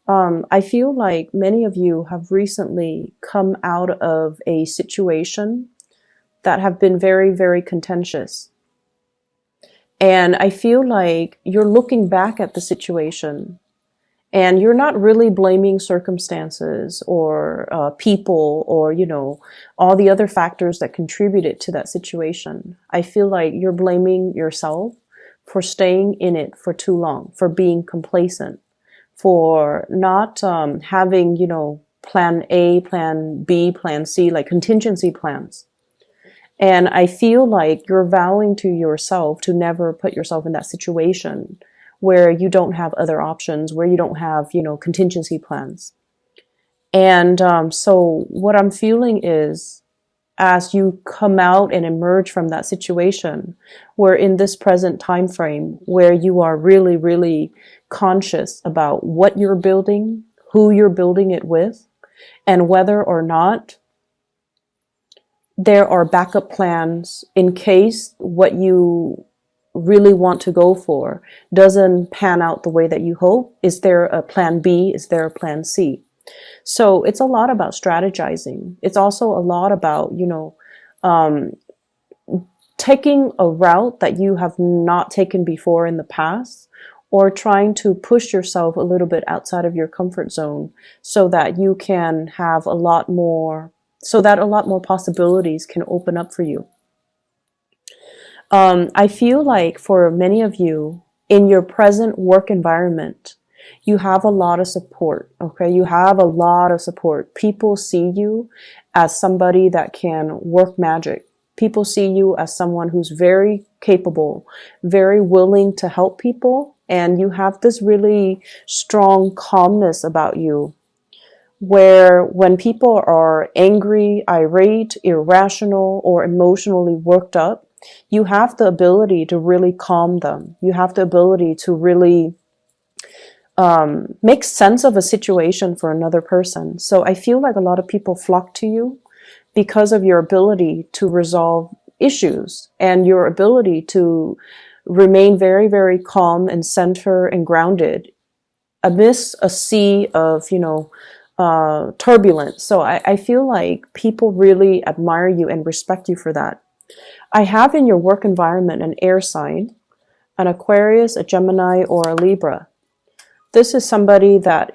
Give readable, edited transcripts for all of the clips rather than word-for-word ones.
I feel like many of you have recently come out of a situation that have been very, very contentious. And I feel like you're looking back at the situation and you're not really blaming circumstances or people or, all the other factors that contributed to that situation. I feel like you're blaming yourself for staying in it for too long, for being complacent, for not having, plan A, plan B, plan C, like contingency plans. And I feel like you're vowing to yourself to never put yourself in that situation where you don't have other options, where you don't have, contingency plans. And so what I'm feeling is, as you come out and emerge from that situation, we're in this present time frame where you are really, really conscious about what you're building, who you're building it with, and whether or not there are backup plans in case what you really want to go for doesn't pan out the way that you hope. Is there a plan B? Is there a plan C? So it's a lot about strategizing. It's also a lot about, taking a route that you have not taken before in the past, or trying to push yourself a little bit outside of your comfort zone so that you can have a lot more possibilities can open up for you. I feel like for many of you in your present work environment, you have a lot of support. Okay. You have a lot of support. People see you as somebody that can work magic. People see you as someone who's very capable, very willing to help people. And you have this really strong calmness about you, where when people are angry, irate, irrational, or emotionally worked up, you have the ability to really calm them. You have the ability to really make sense of a situation for another person. So I feel like a lot of people flock to you because of your ability to resolve issues and your ability to remain very, very calm and center and grounded amidst a sea of, turbulence. So I feel like people really admire you and respect you for that. I have in your work environment an air sign, an Aquarius, a Gemini, or a Libra. This is somebody that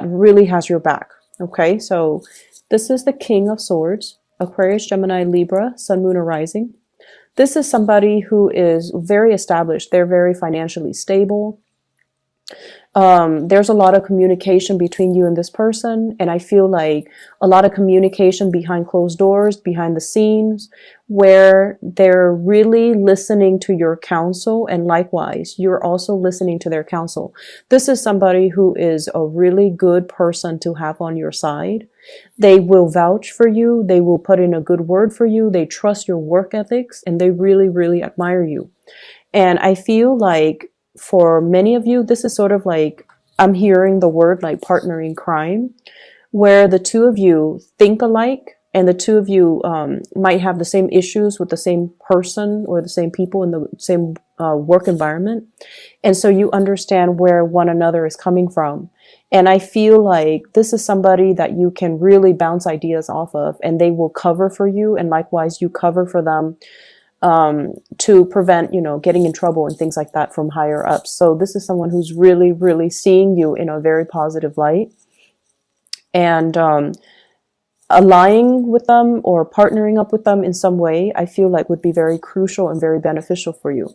really has your back. Okay, so this is the King of Swords, Aquarius, Gemini, Libra, Sun, Moon, or Rising. This is somebody who is very established. They're very financially stable. There's a lot of communication between you and this person, and I feel like a lot of communication behind closed doors, behind the scenes, where they're really listening to your counsel, and likewise, you're also listening to their counsel. This is somebody who is a really good person to have on your side. They will vouch for you. They will put in a good word for you. They trust your work ethics, and they really, really admire you. And I feel like for many of you, this is sort of like, I'm hearing the word like partner in crime, where the two of you think alike and the two of you might have the same issues with the same person or the same people in the same work environment. And so you understand where one another is coming from. And I feel like this is somebody that you can really bounce ideas off of, and they will cover for you. And likewise, you cover for them to prevent, getting in trouble and things like that from higher ups. So this is someone who's really, really seeing you in a very positive light, and allying with them or partnering up with them in some way, I feel like would be very crucial and very beneficial for you.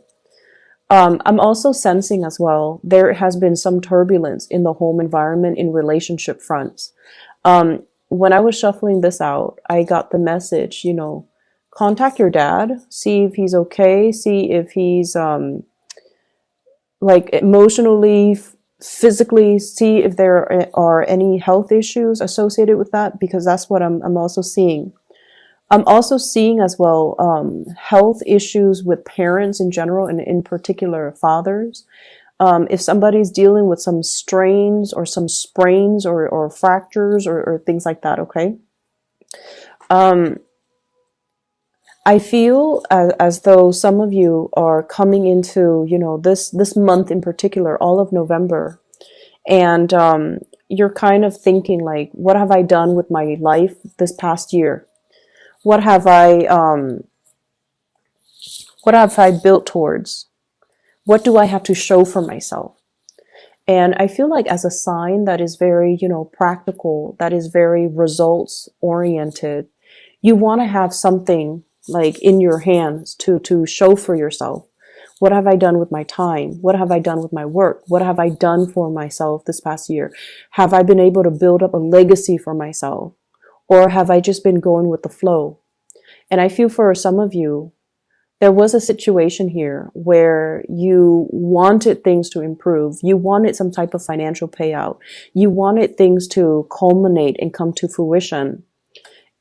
I'm also sensing as well, there has been some turbulence in the home environment in relationship fronts. When I was shuffling this out, I got the message, contact your dad, see if he's okay, see if he's like emotionally, physically, see if there are any health issues associated with that, because that's what I'm also seeing. I'm also seeing as well health issues with parents in general, and in particular fathers. If somebody's dealing with some strains or some sprains or fractures or things like that, okay? I feel as though some of you are coming into, this month in particular, all of November, And you're kind of thinking like, what have I done with my life this past year? What have I built towards? What do I have to show for myself? And I feel like as a sign that is very, practical, that is very results oriented, you want to have something like in your hands to show for yourself. What have I done with my time? What have I done with my work? What have I done for myself this past year? Have I been able to build up a legacy for myself? Or have I just been going with the flow? And I feel for some of you, there was a situation here where you wanted things to improve. You wanted some type of financial payout. You wanted things to culminate and come to fruition.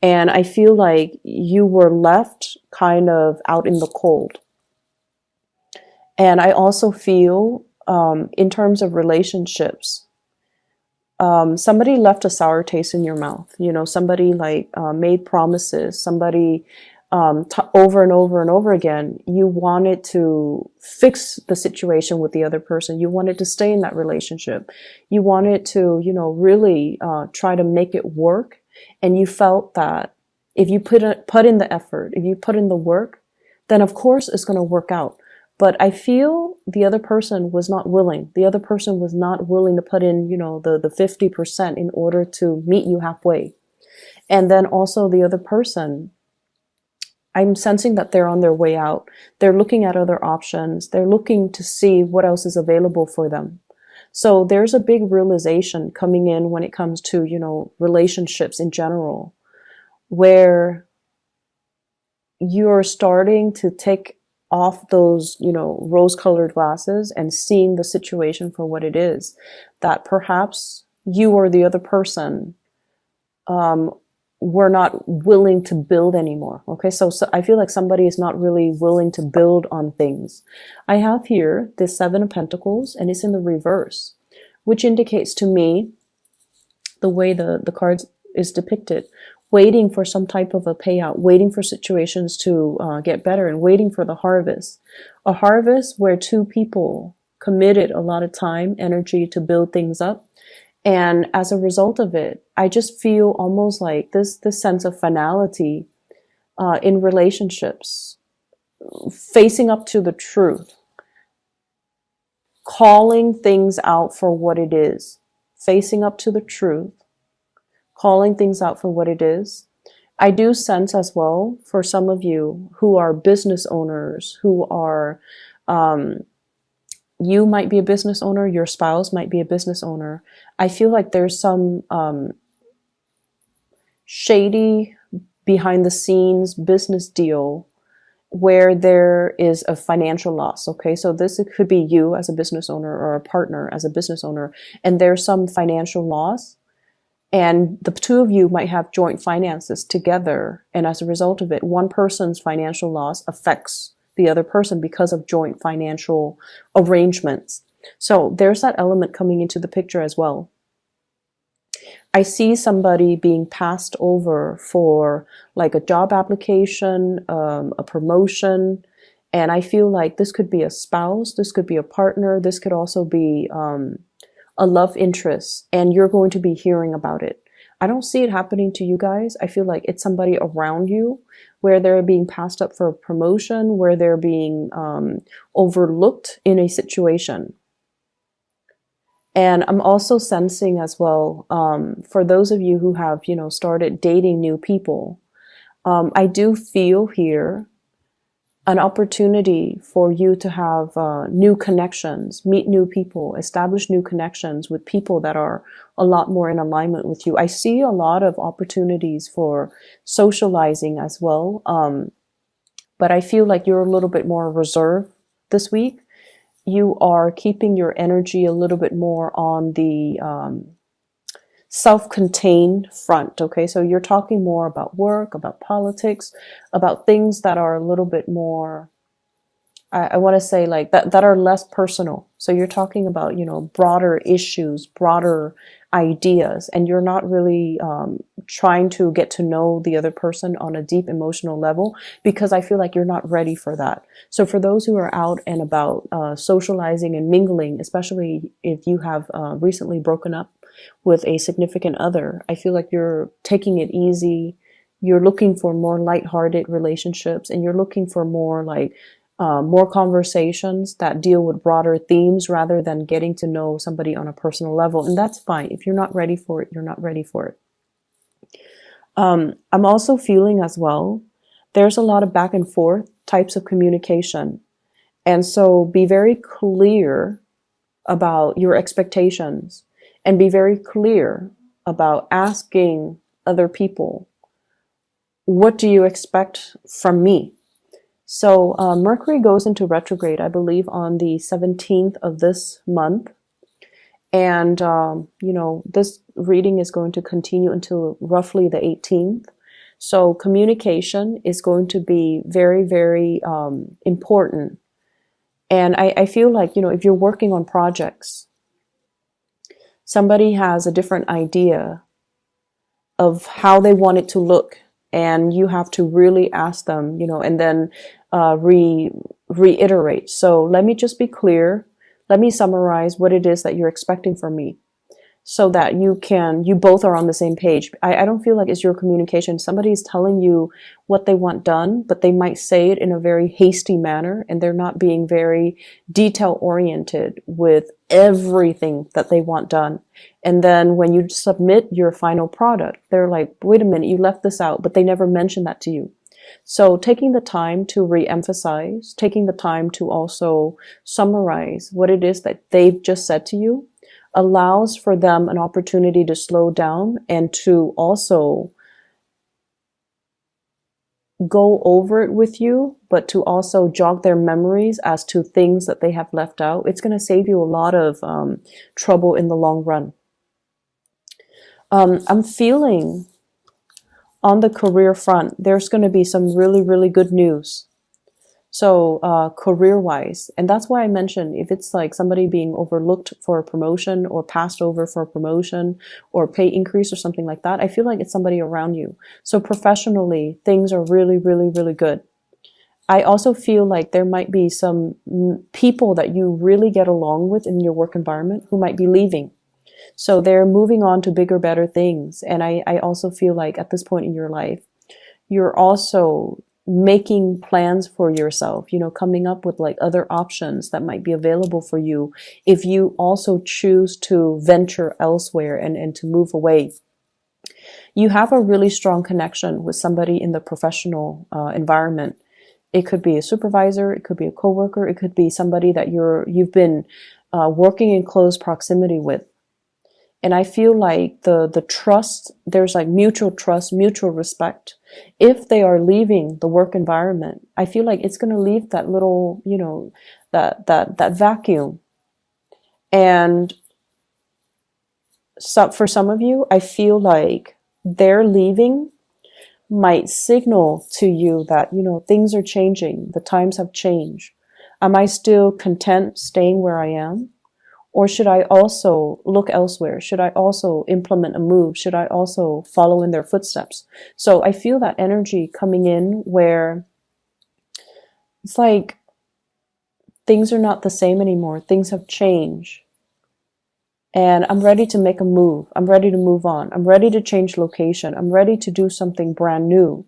And I feel like you were left kind of out in the cold. And I also feel, in terms of relationships, somebody left a sour taste in your mouth. Somebody made promises. Somebody over and over and over again, you wanted to fix the situation with the other person. You wanted to stay in that relationship. You wanted to, really try to make it work. And you felt that if you put in the effort, if you put in the work, then of course it's going to work out. But I feel the other person was not willing. The other person was not willing to put in, the 50% in order to meet you halfway. And then also the other person, I'm sensing that they're on their way out. They're looking at other options. They're looking to see what else is available for them. So there's a big realization coming in when it comes to, relationships in general, where you're starting to take off those, rose-colored glasses and seeing the situation for what it is. That perhaps you or the other person were not willing to build anymore. Okay, so I feel like somebody is not really willing to build on things. I have here the Seven of Pentacles, and it's in the reverse, which indicates to me, the way the cards is depicted, waiting for some type of a payout, waiting for situations to get better, and waiting for the harvest. A harvest where two people committed a lot of time, energy to build things up. And as a result of it, I just feel almost like this sense of finality in relationships, facing up to the truth, calling things out for what it is, facing up to the truth, calling things out for what it is. I do sense as well for some of you who are business owners, who are, you might be a business owner, your spouse might be a business owner. I feel like there's some shady behind the scenes business deal where there is a financial loss. Okay, so it could be you as a business owner or a partner as a business owner, and there's some financial loss. And the two of you might have joint finances together. And as a result of it, one person's financial loss affects the other person because of joint financial arrangements. So there's that element coming into the picture as well. I see somebody being passed over for like a job application, a promotion. And I feel like this could be a spouse, this could be a partner, this could also be a love interest, and you're going to be hearing about it. I don't see it happening to you guys. I feel like it's somebody around you where they're being passed up for a promotion, where they're being overlooked in a situation. And I'm also sensing as well, for those of you who have, started dating new people, I do feel here an opportunity for you to have new connections, meet new people, establish new connections with people that are a lot more in alignment with you. I see a lot of opportunities for socializing as well. But I feel like you're a little bit more reserved this week. You are keeping your energy a little bit more on the self-contained front. Okay, so you're talking more about work, about politics, about things that are a little bit more, I want to say like that are less personal. So you're talking about, broader issues, broader ideas, and you're not really trying to get to know the other person on a deep emotional level, because I feel like you're not ready for that. So for those who are out and about socializing and mingling, especially if you have recently broken up with a significant other, I feel like you're taking it easy. You're looking for more lighthearted relationships, and you're looking for more like more conversations that deal with broader themes rather than getting to know somebody on a personal level. And that's fine. If you're not ready for it, you're not ready for it. I'm also feeling as well, there's a lot of back and forth types of communication. And so be very clear about your expectations, and be very clear about asking other people, what do you expect from me? So Mercury goes into retrograde, I believe, on the 17th of this month. And, this reading is going to continue until roughly the 18th. So communication is going to be very, very important. And I feel like, if you're working on projects, somebody has a different idea of how they want it to look, and you have to really ask them, and then reiterate. So let me just be clear. Let me summarize what it is that you're expecting from me, so that you both are on the same page. I don't feel like it's your communication. Somebody is telling you what they want done, but they might say it in a very hasty manner, and they're not being very detail oriented with everything that they want done. And then when you submit your final product, they're like, wait a minute, you left this out, but they never mentioned that to you. So taking the time to re-emphasize, taking the time to also summarize what it is that they've just said to you, allows for them an opportunity to slow down and to also go over it with you, but to also jog their memories as to things that they have left out. It's going to save you a lot of trouble in the long run. I'm feeling on the career front, there's going to be some really, really good news. So career-wise, and that's why I mentioned if it's like somebody being overlooked for a promotion or passed over for a promotion or pay increase or something like that, I feel like it's somebody around you. So professionally, things are really, really, really good. I also feel like there might be some people that you really get along with in your work environment who might be leaving. So they're moving on to bigger, better things. And I also feel like at this point in your life, you're also making plans for yourself, coming up with like other options that might be available for you if you also choose to venture elsewhere and to move away. You have a really strong connection with somebody in the professional environment. It could be a supervisor, it could be a coworker, it could be somebody that you've been working in close proximity with. And I feel like the trust, there's like mutual trust, mutual respect. If they are leaving the work environment, I feel like it's going to leave that little, that vacuum. And so for some of you, I feel like their leaving might signal to you that, things are changing. The times have changed. Am I still content staying where I am? Or should I also look elsewhere? Should I also implement a move? Should I also follow in their footsteps? So I feel that energy coming in where it's like things are not the same anymore. Things have changed. And I'm ready to make a move. I'm ready to move on. I'm ready to change location. I'm ready to do something brand new.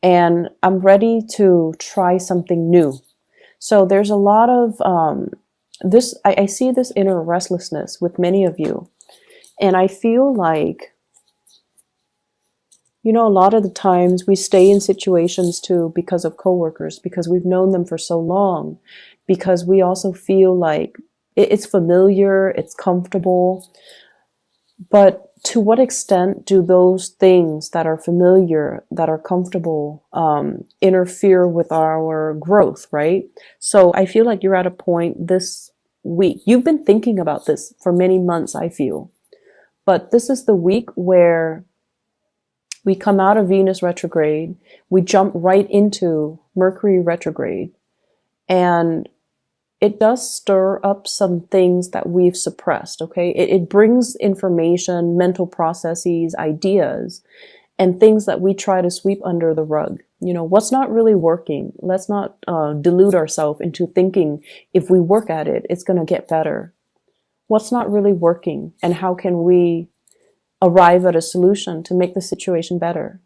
And I'm ready to try something new. So there's a lot of I see this inner restlessness with many of you. And I feel like, a lot of the times we stay in situations too because of coworkers, because we've known them for so long, because we also feel like it's familiar, it's comfortable. But to what extent do those things that are familiar, that are comfortable, interfere with our growth, right? So I feel like you're at a point this week. You've been thinking about this for many months, I feel. But this is the week where we come out of Venus retrograde, we jump right into Mercury retrograde. And it does stir up some things that we've suppressed, okay? It brings information, mental processes, ideas, and things that we try to sweep under the rug. You know, what's not really working? Let's not delude ourselves into thinking if we work at it, it's going to get better. What's not really working, and how can we arrive at a solution to make the situation better?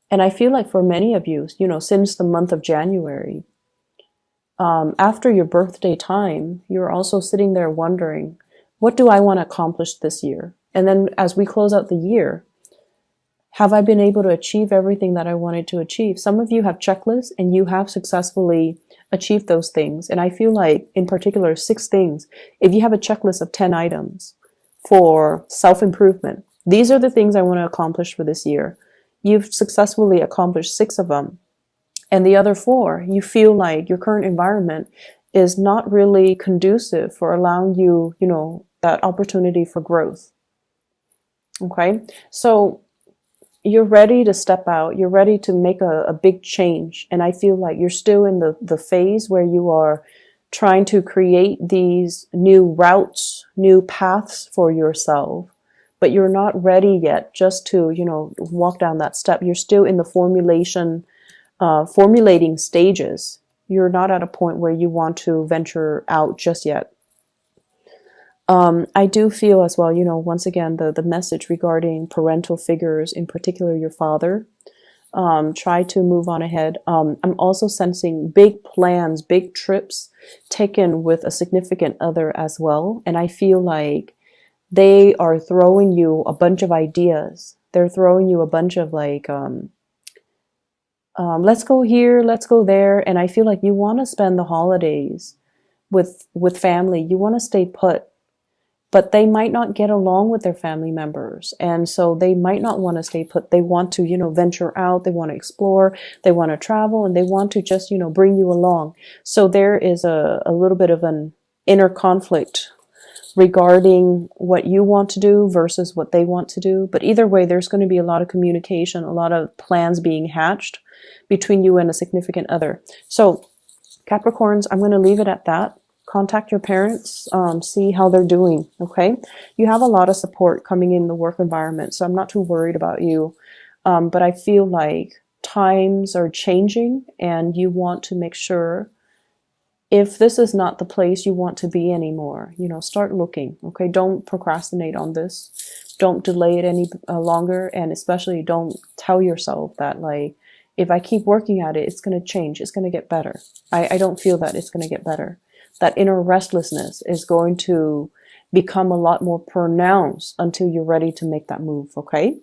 And I feel like for many of you, you know, since the month of January, after your birthday time, you're also sitting there wondering, what do I want to accomplish this year? And then as we close out the year, have I been able to achieve everything that I wanted to achieve? Some of you have checklists and you have successfully achieved those things. And I feel like, in particular, 6 things. If you have a checklist of 10 items for self-improvement, these are the things I want to accomplish for this year. You've successfully accomplished 6 of them. And the other 4, you feel like your current environment is not really conducive for allowing you, you know, that opportunity for growth. Okay? So you're ready to step out. You're ready to make a big change. And I feel like you're still in the phase where you are trying to create these new routes, new paths for yourself. But you're not ready yet just to, you know, walk down that step. You're still in the formulating stages. You're not at a point where you want to venture out just yet. I do feel as well, you know, once again, the message regarding parental figures, in particular your father, try to move on ahead. I'm also sensing big plans, big trips taken with a significant other as well. And I feel like they are throwing you a bunch of ideas. They're throwing you a bunch of like, let's go here, let's go there. And I feel like you want to spend the holidays with family. You want to stay put. But they might not get along with their family members. And so they might not want to stay put. They want to, you know, venture out. They want to explore. They want to travel. And they want to just, you know, bring you along. So there is a little bit of an inner conflict regarding what you want to do versus what they want to do. But either way, there's going to be a lot of communication, a lot of plans being hatched between you and a significant other. So Capricorns, I'm going to leave it at that. Contact your parents, see how they're doing, okay? You have a lot of support coming in the work environment, so I'm not too worried about you. But I feel like times are changing and you want to make sure, if this is not the place you want to be anymore, you know, start looking, okay? Don't procrastinate on this. Don't delay it any longer, and especially don't tell yourself that, like, if I keep working at it, it's going to change, it's going to get better. I don't feel that it's going to get better. That inner restlessness is going to become a lot more pronounced until you're ready to make that move, okay?